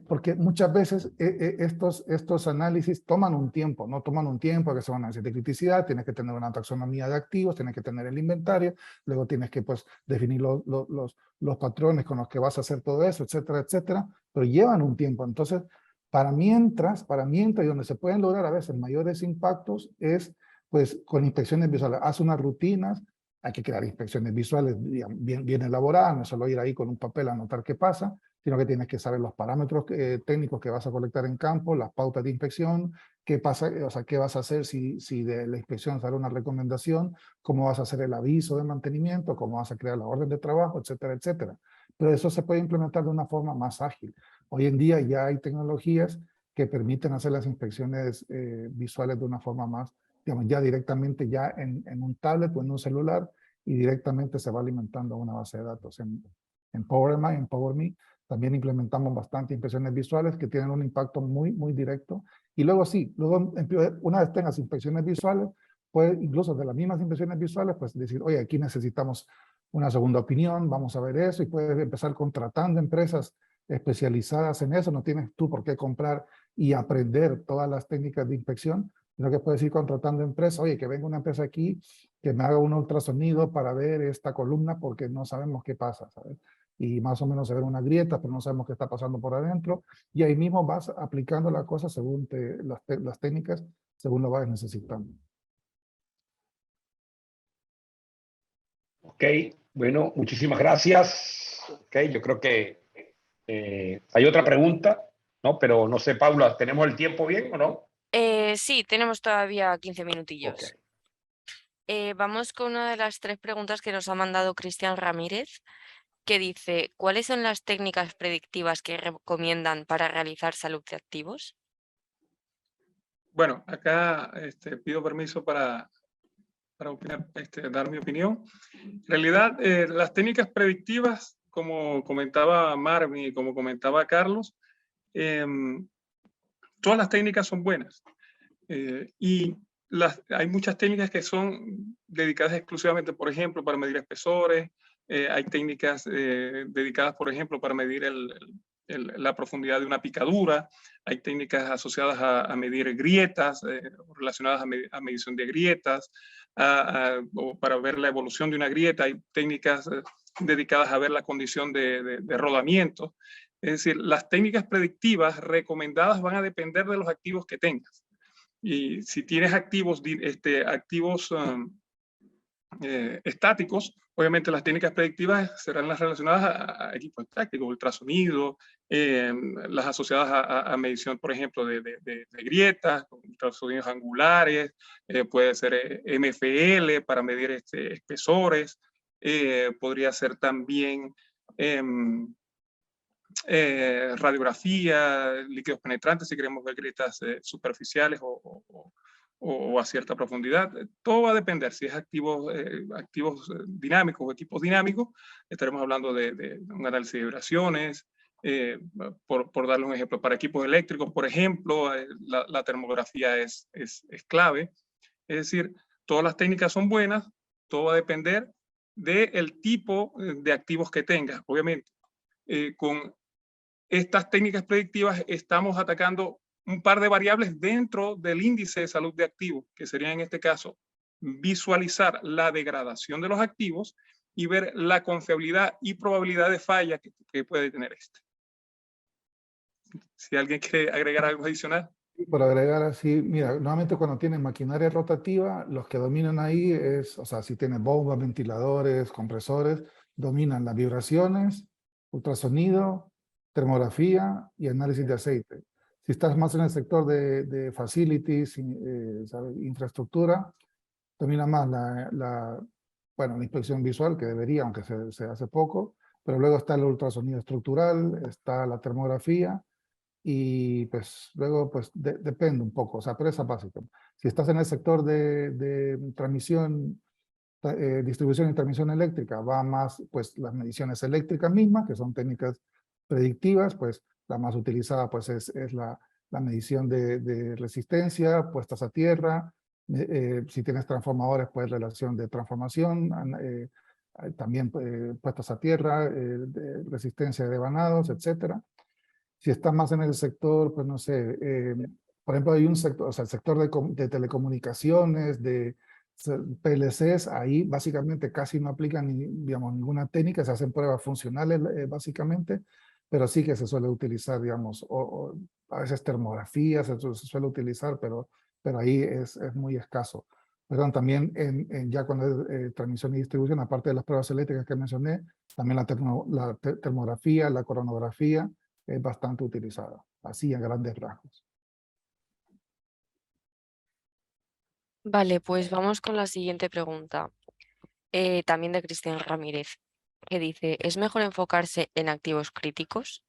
porque muchas veces estos análisis toman un tiempo, ¿no? Toman un tiempo que se van a análisis de criticidad, tienes que tener una taxonomía de activos, tienes que tener el inventario, luego tienes que pues definir los patrones con los que vas a hacer todo eso, etcétera, etcétera, pero llevan un tiempo. Entonces, para mientras, y donde se pueden lograr a veces mayores impactos es pues con inspecciones visuales. Haz unas rutinas, hay que crear inspecciones visuales bien elaboradas, no solo ir ahí con un papel a anotar qué pasa, sino que tienes que saber los parámetros técnicos que vas a colectar en campo, las pautas de inspección, qué pasa, o sea, qué vas a hacer si de la inspección sale una recomendación, cómo vas a hacer el aviso de mantenimiento, cómo vas a crear la orden de trabajo, etcétera, etcétera. Pero eso se puede implementar de una forma más ágil. Hoy en día ya hay tecnologías que permiten hacer las inspecciones visuales de una forma más, digamos, ya directamente ya en un tablet o en un celular y directamente se va alimentando una base de datos. En PowerMI, en PowerMe, también implementamos bastante inspecciones visuales que tienen un impacto muy directo. Y luego sí, luego una vez tengas inspecciones visuales, pues incluso de las mismas inspecciones visuales, pues decir, oye, aquí necesitamos una segunda opinión, vamos a ver eso, y puedes empezar contratando empresas especializadas en eso, no tienes tú por qué comprar y aprender todas las técnicas de inspección, sino que puedes ir contratando empresas, oye, que venga una empresa aquí que me haga un ultrasonido para ver esta columna porque no sabemos qué pasa, ¿sabes? Y más o menos se ven una grieta, pero no sabemos qué está pasando por adentro, y ahí mismo vas aplicando la cosa según las técnicas, según lo vayas necesitando. Ok, bueno, muchísimas gracias. Ok, yo creo que hay otra pregunta, ¿no? Pero no sé, Paula, ¿tenemos el tiempo bien o no? Sí, tenemos todavía 15 Ok. minutillos. Vamos con una de las 3 preguntas que nos ha mandado Cristian Ramírez, que dice, ¿cuáles son las técnicas predictivas que recomiendan para realizar salud de activos? Bueno, acá pido permiso para opinar, dar mi opinión. En realidad, las técnicas predictivas, como comentaba Marvin y como comentaba Carlos, todas las técnicas son buenas. Y hay muchas técnicas que son dedicadas exclusivamente, por ejemplo, para medir espesores. Hay técnicas dedicadas, por ejemplo, para medir la profundidad de una picadura. Hay técnicas asociadas a medir grietas, relacionadas a medición de grietas, o para ver la evolución de una grieta. Hay técnicas dedicadas a ver la condición de rodamiento. Es decir, las técnicas predictivas recomendadas van a depender de los activos que tengas. Y si tienes activos estáticos, obviamente las técnicas predictivas serán las relacionadas a equipos tácticos, ultrasonido, las asociadas a medición, por ejemplo, de grietas, ultrasonidos angulares, puede ser MFL para medir espesores, podría ser también radiografía, líquidos penetrantes si queremos ver grietas superficiales o a cierta profundidad. Todo va a depender. Si es activos dinámicos o equipos dinámicos, estaremos hablando de un análisis de vibraciones. Por darle un ejemplo, para equipos eléctricos, por ejemplo, la termografía es clave. Es decir, todas las técnicas son buenas, todo va a depender del tipo de activos que tengas. Obviamente, con estas técnicas predictivas estamos atacando un par de variables dentro del índice de salud de activos, que sería en este caso visualizar la degradación de los activos y ver la confiabilidad y probabilidad de falla que puede tener este. Si alguien quiere agregar algo adicional. Por agregar así, mira, normalmente cuando tienes maquinaria rotativa, los que dominan ahí es, o sea, si tienes bombas, ventiladores, compresores, dominan las vibraciones, ultrasonido, termografía y análisis de aceite. Si estás más en el sector de facilities, ¿sabes? Infraestructura, domina más bueno, la inspección visual, que debería, aunque se hace poco, pero luego está el ultrasonido estructural, está la termografía, y pues luego pues depende un poco, o sea, pero esa básica. Si estás en el sector de transmisión, distribución y transmisión eléctrica, va más, pues, las mediciones eléctricas mismas, que son técnicas predictivas, pues, la más utilizada, pues, es la medición de resistencia, puestas a tierra. Si tienes transformadores, pues, relación de transformación, también puestas a tierra, resistencia de vanados, etcétera. Si estás más en el sector, pues, no sé, por ejemplo, hay un sector, o sea, el sector de telecomunicaciones, de PLCs, ahí básicamente casi no aplican digamos, ninguna técnica, se hacen pruebas funcionales básicamente, pero sí que se suele utilizar, digamos, o a veces termografía se suele utilizar, pero ahí es muy escaso. Perdón, también ya cuando es transmisión y distribución, aparte de las pruebas eléctricas que mencioné, también la termografía, la coronografía es bastante utilizada, así a grandes rasgos. Vale, pues vamos con la siguiente pregunta, también de Cristian Ramírez, que dice, ¿es mejor enfocarse en activos críticos?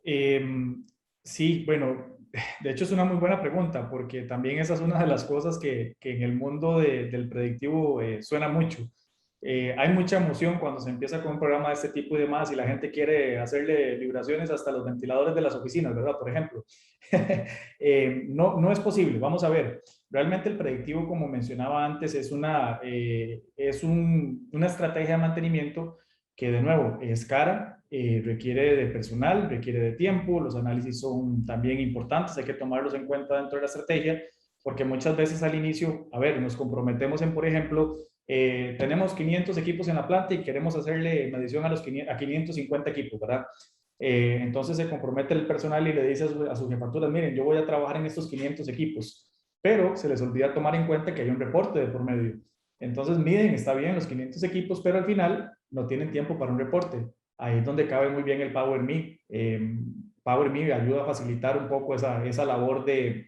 Sí, bueno, de hecho es una muy buena pregunta porque también esa es una de las cosas que en el mundo del predictivo suena mucho. Hay mucha emoción cuando se empieza con un programa de este tipo y demás y la gente quiere hacerle vibraciones hasta los ventiladores de las oficinas, ¿verdad? Por ejemplo. No es posible. Vamos a ver. Realmente el predictivo, como mencionaba antes, es una estrategia de mantenimiento que de nuevo es cara, requiere de personal, requiere de tiempo, los análisis son también importantes, hay que tomarlos en cuenta dentro de la estrategia, porque muchas veces al inicio, a ver, nos comprometemos en, por ejemplo, tenemos 500 equipos en la planta y queremos hacerle medición a 550 equipos, ¿verdad? Entonces se compromete el personal y le dice a sus jefaturas, miren, yo voy a trabajar en estos 500 equipos, pero se les olvida tomar en cuenta que hay un reporte de por medio. Entonces miden, está bien los 500 equipos, pero al final no tienen tiempo para un reporte. Ahí es donde cabe muy bien el Power Me. Power Me ayuda a facilitar un poco esa labor de,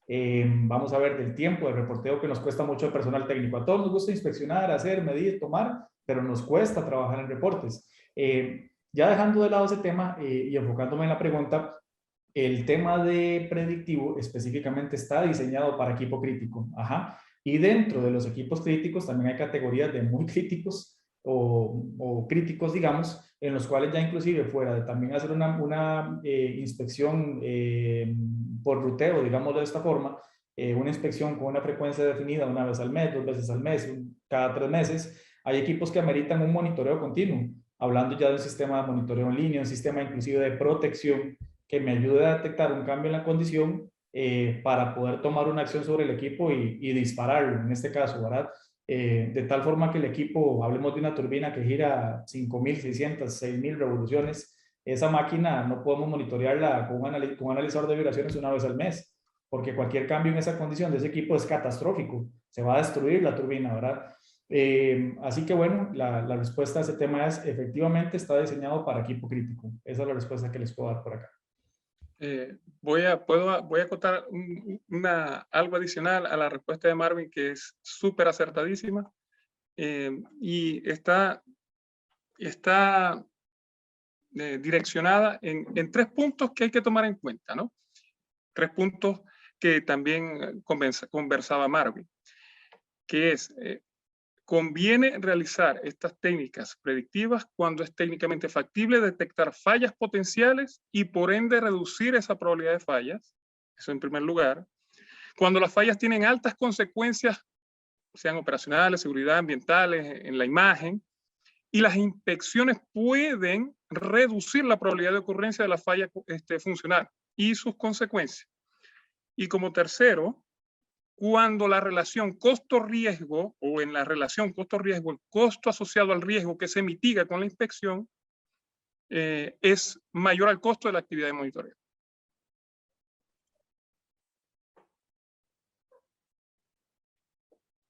vamos a ver, del tiempo de reporteo que nos cuesta mucho el personal técnico. A todos nos gusta inspeccionar, hacer, medir, tomar, pero nos cuesta trabajar en reportes. Ya dejando de lado ese tema y enfocándome en la pregunta, el tema de predictivo específicamente está diseñado para equipo crítico. Ajá. Y dentro de los equipos críticos también hay categorías de muy críticos o críticos, digamos, en los cuales ya inclusive fuera de también hacer una inspección por ruteo, digámoslo de esta forma, una inspección con una frecuencia definida una vez al mes, 2 veces al mes, cada 3 meses, hay equipos que ameritan un monitoreo continuo, hablando ya de un sistema de monitoreo en línea, un sistema inclusive de protección que me ayude a detectar un cambio en la condición para poder tomar una acción sobre el equipo y dispararlo, en este caso, ¿verdad? De tal forma que el equipo, hablemos de una turbina que gira 5.600, 6.000 revoluciones, esa máquina no podemos monitorearla con un analizador de vibraciones una vez al mes, porque cualquier cambio en esa condición de ese equipo es catastrófico, se va a destruir la turbina, ¿verdad? Así que bueno, la respuesta a ese tema es efectivamente está diseñado para equipo crítico. Esa es la respuesta que les puedo dar por acá. Voy a acotar algo adicional a la respuesta de Marvin, que es súper acertadísima, y está direccionada en 3 puntos que hay que tomar en cuenta, ¿no? 3 puntos que también conversaba Marvin, que es, conviene realizar estas técnicas predictivas cuando es técnicamente factible detectar fallas potenciales y por ende reducir esa probabilidad de fallas. Eso en primer lugar. Cuando las fallas tienen altas consecuencias, sean operacionales, seguridad, ambientales, en la imagen, y las inspecciones pueden reducir la probabilidad de ocurrencia de la falla funcional y sus consecuencias. Y como tercero, cuando la relación costo-riesgo o en la relación costo-riesgo, el costo asociado al riesgo que se mitiga con la inspección es mayor al costo de la actividad de monitoreo.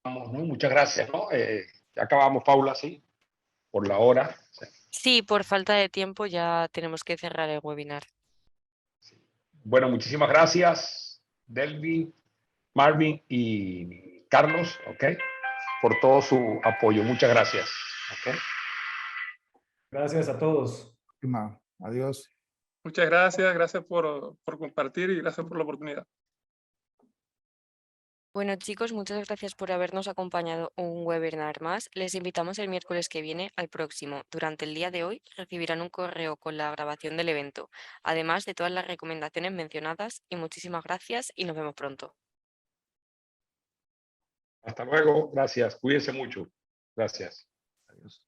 Vamos, ¿no? Muchas gracias, ¿no? Ya acabamos, Paula, sí, por la hora. Sí, por falta de tiempo ya tenemos que cerrar el webinar. Bueno, muchísimas gracias, Delvin, Marvin y Carlos, ¿ok? Por todo su apoyo. Muchas gracias. ¿Ok? Gracias a todos. Adiós. Muchas gracias, gracias por compartir y gracias por la oportunidad. Bueno, chicos, muchas gracias por habernos acompañado un webinar más. Les invitamos el miércoles que viene al próximo. Durante el día de hoy recibirán un correo con la grabación del evento, además de todas las recomendaciones mencionadas. Y muchísimas gracias y nos vemos pronto. Hasta luego. Gracias. Cuídense mucho. Gracias. Adiós.